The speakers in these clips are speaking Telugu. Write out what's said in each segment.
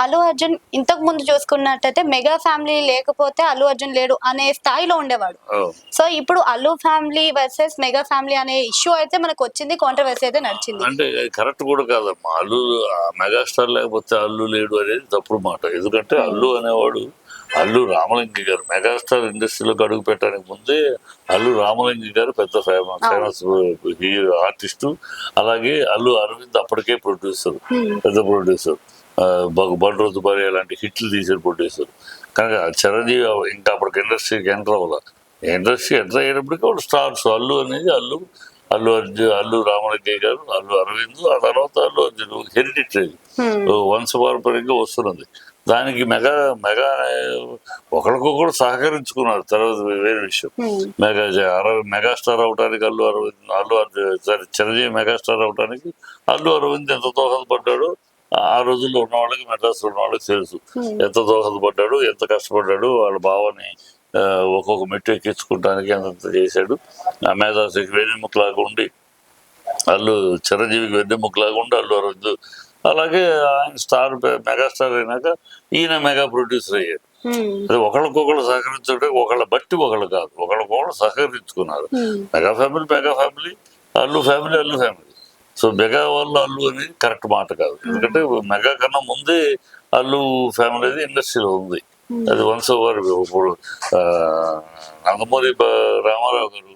అల్లు అర్జున్ ఇంతకు ముందు చూసుకున్నట్టయితే మెగా ఫ్యామిలీ లేకపోతే అల్లు అర్జున్ లేడు అనే స్థాయిలో ఉండేవాడు. సో ఇప్పుడు Allu family versus mega family అనే ఇష్యూ అయితే మనకు వచ్చింది, కాంట్రవర్సీ అయితే నడిచింది. అంటే కరెక్ట్ కూడా కాదమ్మా. అల్లు మెగాస్టార్ లేకపోతే అల్లు లేడు అనేది తప్పుడు మాట. ఎందుకంటే అల్లు అనేవాడు అల్లు రామలింగి గారు మెగాస్టార్ ఇండస్ట్రీలోకి అడుగు పెట్టడానికి ముందే అల్లు రామలింగి గారు పెద్ద ఫేమస్ హీరో ఆర్టిస్టు. అలాగే అల్లు అరవింద్ అప్పటికే ప్రొడ్యూసర్, పెద్ద ప్రొడ్యూసర్, బండ్రోజు భార్య లాంటి హిట్లు తీసిన ప్రొడ్యూసర్. కనుక చిరంజీవి ఇంకా అప్పటికి ఇండస్ట్రీకి ఎంటర్ అవ్వాలి. ఇండస్ట్రీ ఎంటర్ అయ్యేటప్పటికీ వాళ్ళు స్టార్స్. అల్లు అనేది అల్లు అర్జున్, అల్లు రామలింగయ్య గారు, అల్లు అరవింద్, ఆ తర్వాత అల్లు అర్జున్ హెరిడిటరీ వంశపారంపర్యంగా వస్తున్నది. దానికి మెగా ఒకరికొకరు సహకరించుకున్నారు. తర్వాత వేరే విషయం. మెగాస్టార్ అవడానికి అల్లు అర్జున్ చిరంజీవి మెగాస్టార్ అవడానికి అల్లు అరవింద్ ఎంత దోహదపడ్డాడో ఆ రోజుల్లో ఉన్న వాళ్ళకి, మెడ్రాస్లో ఉన్న వాళ్ళకి తెలుసు. ఎంత దోహదపడ్డాడు, ఎంత కష్టపడ్డాడు, వాళ్ళ భావాన్ని ఒక్కొక్క మెట్టు ఎక్కించుకోవడానికి ఎంత చేశాడు. ఆ మేధాశక్తి వెన్నెముకలాగా ఉండి చిరంజీవికి వెన్నెముకలాగా ఉండి అల్లు అరవింద్. అలాగే ఆయన స్టార్ మెగాస్టార్ అయినాక ఈయన మెగా ప్రొడ్యూసర్ అయ్యాడు. అది ఒకళ్ళకొకళ్ళు సహకరించుకుంటే ఒకళ్ళ బట్టి ఒకళ్ళు కాదు, ఒకళ్ళకొకళ్ళు సహకరించుకున్నారు. Mega family, Allu family. So mega వాళ్ళు అల్లు అనేది కరెక్ట్ మాట కాదు. ఎందుకంటే మెగా కన్నా ముందే అల్లు ఫ్యామిలీ అనేది ఇండస్ట్రీలో ఉంది. అది వన్స్ ఓవర్. ఇప్పుడు నందమూరి రామారావు గారు,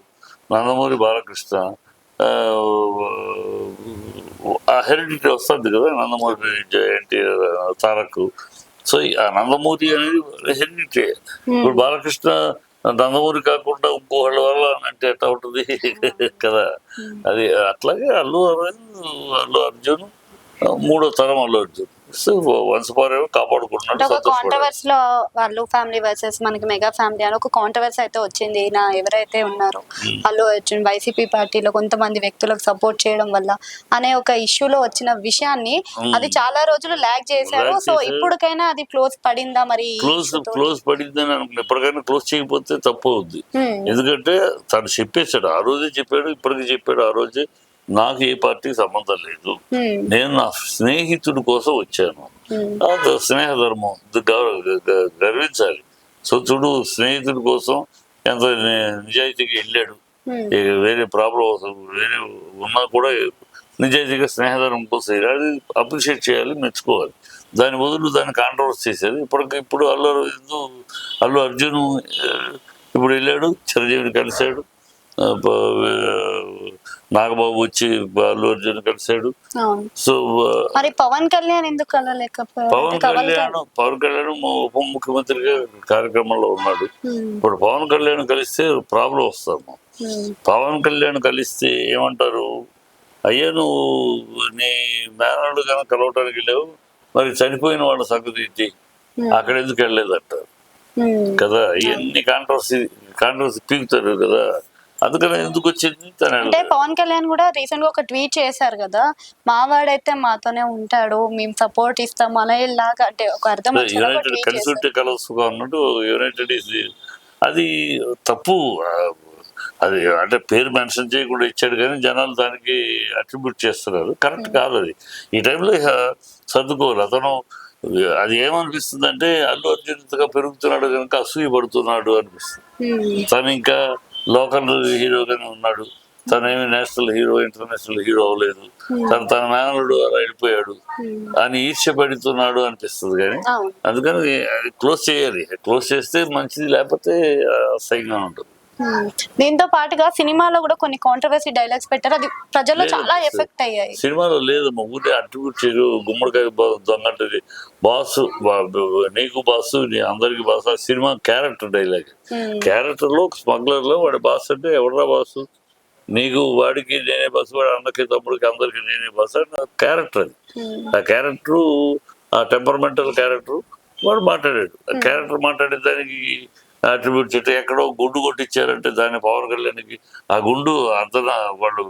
నందమూరి బాలకృష్ణ, ఆ హెరిడిటీ వస్తుంది కదా, నందమూరి ఎన్టీఆర్, తారక్. సో ఆ నందమూరి అనేది హెరిడిటీ. ఇప్పుడు బాలకృష్ణ నందమూరి కాకుండా ఇంకోళ్ళ వల్ల అంటే ఎట్లా ఉంటుంది కదా. అది అట్లాగే అల్లు అర్జున్ మూడో తరం అల్లు అర్జున్ వంశపారేమో కాపాడుకుంటున్నాడు. ఒక కాంట్రవర్సీ లో అల్లు ఫ్యామిలీ వర్సెస్ మనకి మెగా ఫ్యామిలీ అని ఒక కాంట్రవర్సీ అయితే వచ్చింది. నా ఎవరైతే ఉన్నారో అల్లు అర్జున్ వైసీపీ పార్టీలో కొంతమంది వ్యక్తులకు సపోర్ట్ చేయడం వల్ల అనే ఒక ఇష్యూలో వచ్చిన విషయాన్ని అది చాలా రోజులు ల్యాగ్ చేశారు. సో ఇప్పటికైనా అది క్లోజ్ పడిందా? మరి క్లోజ్ పడిందని అనుకున్నా. ఎప్పటికైనా క్లోజ్ చేయకపోతే తప్పు అవుద్ది. ఎందుకంటే తను చెప్పేశాడు, ఆ రోజే చెప్పాడు, ఇప్పటికీ చెప్పాడు. ఆ రోజే నాకు ఏ పార్టీకి సంబంధం లేదు, నేను నా స్నేహితుడి కోసం వచ్చాను. స్నేహ ధర్మం గర్వించాలి. సో చూడు, స్నేహితుడి కోసం ఎంత నిజాయితీగా వెళ్ళాడు. వేరే ప్రాబ్లం వేరే ఉన్నా కూడా నిజాయితీగా స్నేహధర్మం కోసం అది అప్రిషియేట్ చేయాలి, మెచ్చుకోవాలి. దాని బదులు దాన్ని కాంట్రవర్సీ చేసేది. ఇప్పుడు అల్లు అర్జున్ ఇప్పుడు వెళ్ళాడు, చిరంజీవిని కలిశాడు, నాగబాబు వచ్చి అల్లు అర్జున్ కలిశాడు. సో మరి పవన్ కళ్యాణ్ ఎందుకు కలలేకపోయాడు? పవన్ కళ్యాణ్ ఉప ముఖ్యమంత్రిగా కార్యక్రమంలో ఉన్నాడు. ఇప్పుడు పవన్ కళ్యాణ్ కలిస్తే ప్రాబ్లం వస్తాము. పవన్ కళ్యాణ్ కలిస్తే ఏమంటారు, అయ్యా నువ్వు నీ మేనల్డ్ కనుక కలవటానికి వెళ్ళావు, మరి చనిపోయిన వాళ్ళ సంగతి ఏంటి, అక్కడ ఎందుకు వెళ్ళలేదంటారు కదా. ఇవన్నీ కాంట్రవర్సీ పీకుతారు కదా. అందుకని ఎందుకు వచ్చింది అంటే పవన్ కళ్యాణ్ కూడా రీసెంట్ గా ఒక ట్వీట్ చేశారు కదా, మావాడైతే మాతోనే ఉంటాడు, మేము సపోర్ట్ ఇస్తాం అనేలాగా. అంటే ఒక అర్థం యునైటెడ్ కలిసి ఉంటే కలసుగా అన్నట్టు యునైటెడ్ అది తప్పు. అది అంటే పేరు మెన్షన్ చేయకుండా ఇచ్చాడు కానీ జనాలు దానికి అట్రిబ్యూట్ చేస్తున్నారు. కరెక్ట్ కాదు అది. ఈ టైంలో సర్దుకోవాలి. అతను అది ఏమనిపిస్తుంది అంటే అల్లు అర్జున్ ఇంతగా పెరుగుతున్నాడు కనుక అసూయ పడుతున్నాడు అనిపిస్తుంది. తను ఇంకా లోకల్ హీరోగానే ఉన్నాడు, తనేమి నేషనల్ హీరో ఇంటర్నేషనల్ హీరో అవ్వలేదు, తన మేనలుడు అలా వెళ్ళిపోయాడు అని ఈర్ష్యపడుతున్నాడు అనిపిస్తుంది. కానీ అందుకని క్లోజ్ చేయాలి. క్లోజ్ చేస్తే మంచిది, లేకపోతే అసహ్యంగా ఉంటుంది. దీంతో పాటుగా సినిమాలో కూడా కొన్ని కాంట్రవర్సీ డైలాగ్స్ పెట్టారు, అది ప్రజల్లో చాలా ఎఫెక్ట్ అయ్యాయి. సినిమాలో లేదు, మా ఊరే అట్రిబ్యూట్ చేయరు. గుమ్మడికాయ దొంగంటది బాసు, నీకు బాసు, అందరికి బాసు. ఆ సినిమా క్యారెక్టర్ డైలాగ్. క్యారెక్టర్ లో స్మగ్లర్ లో వాడి బాస్ అంటే ఎవడరా బాసు, నీకు వాడికి నేనే బాసు, వాడి అన్నకి తమ్ముడికి అందరికి నేనే బాసు అని క్యారెక్టర్. అది ఆ క్యారెక్టరు, ఆ టెంపర్మెంటల్ క్యారెక్టర్ వాడు మాట్లాడాడు. ఆ క్యారెక్టర్ మాట్లాడే దానికి అట్రిబ్యూట్ చేయటం. ఎక్కడో గుండు కొట్టించారంటే దాన్ని పవన్ కళ్యాణ్కి ఆ గుండు అంతనా వాళ్ళు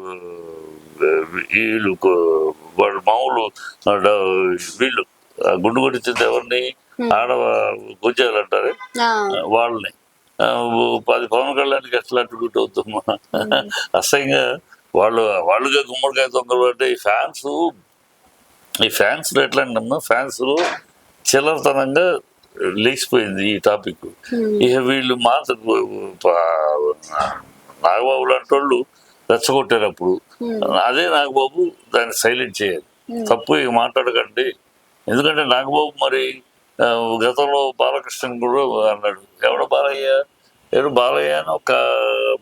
మామూలు వీళ్ళు ఆ గుండు కొట్టించింది ఎవరిని, గుజ్జాలు అంటారే వాళ్ళని. అది పవన్ కళ్యాణ్కి ఎట్లా అట్రిబ్యూట్ అవుతుందా? అసహ్యంగా వాళ్ళుగా గుమ్మడికాయ దొంగలు అంటే ఈ ఫ్యాన్స్ ఎట్లా అంటమ్మా, ఫ్యాన్స్ చిల్లరతనంగా లేచిపోయింది ఈ టాపిక్. ఇక వీళ్ళు నాగబాబు లాంటి వాళ్ళు రెచ్చగొట్టేటప్పుడు అదే నాగబాబు దాన్ని సైలెంట్ చేయాలి. తప్పు ఇక మాట్లాడకండి. ఎందుకంటే నాగబాబు మరి గతంలో బాలకృష్ణ కూడా అన్నాడు, ఎవడ బాలయ్య అని ఒక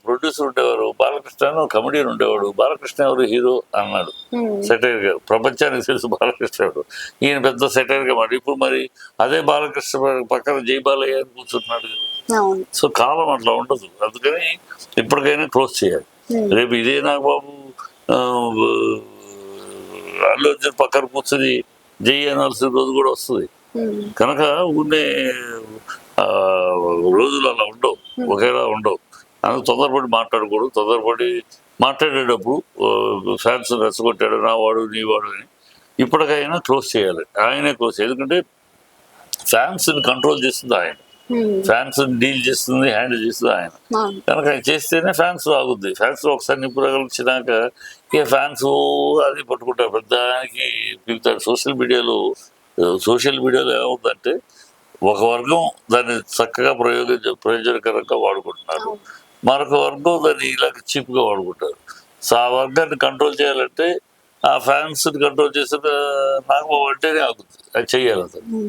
ప్రొడ్యూసర్ ఉండేవారు, బాలకృష్ణ అని ఒక కమెడియన్ ఉండేవాడు, బాలకృష్ణ ఎవరు హీరో అన్నాడు సెటైర్ గా. ప్రపంచానికి తెలుసు బాలకృష్ణ ఎవరు, ఈయన పెద్ద సెటైర్ గా మాట. ఇప్పుడు మరి అదే బాలకృష్ణ పక్కన జై బాలయ్య అని కూర్చుంటున్నాడు. సో కాలం అట్లా ఉండదు. అందుకని ఇప్పటికైనా క్లోజ్ చేయాలి. రేపు ఇదే నాగబాబు అల్లు అర్జున్ పక్కన కూర్చొని జై అనాల్సిన రోజు కూడా వస్తుంది. కనుక ఉండే రోజులు అలా ఉండవు, ఒకేలా ఉండవు. అందుకు తొందరపడి మాట్లాడకూడదు. తొందరపడి మాట్లాడేటప్పుడు ఫ్యాన్స్ రెచ్చగొట్టాడు నా వాడు నీ వాడు అని ఇప్పటికైనా క్లోజ్ చేయాలి. ఆయనే క్లోజ్ చేయాలి. ఎందుకంటే ఫ్యాన్స్ని కంట్రోల్ చేస్తుంది ఆయన, ఫ్యాన్స్ డీల్ చేస్తుంది, హ్యాండిల్ చేస్తుంది ఆయన. కనుక ఆయన చేస్తేనే ఫ్యాన్స్ ఆగుద్ది. ఫ్యాన్స్ ఒకసారి నిప్పు రగలిచ్చినాక ఇక ఫ్యాన్స్ అది పట్టుకుంటారు, పెద్దానికి పిలుతారు. సోషల్ మీడియాలో ఏమవుతుందంటే ఒక వర్గం దాన్ని చక్కగా ప్రయోజనకరంగా వాడుకుంటున్నారు, మరొక వర్గం దాన్ని ఇలాగ చీప్గా వాడుకుంటారు. సో ఆ వర్గాన్ని కంట్రోల్ చేయాలంటే ఆ ఫ్యాన్స్ని కంట్రోల్ చేసిన నాగబాబు అంటేనే ఆగుతుంది. అది చెయ్యాలి అతను.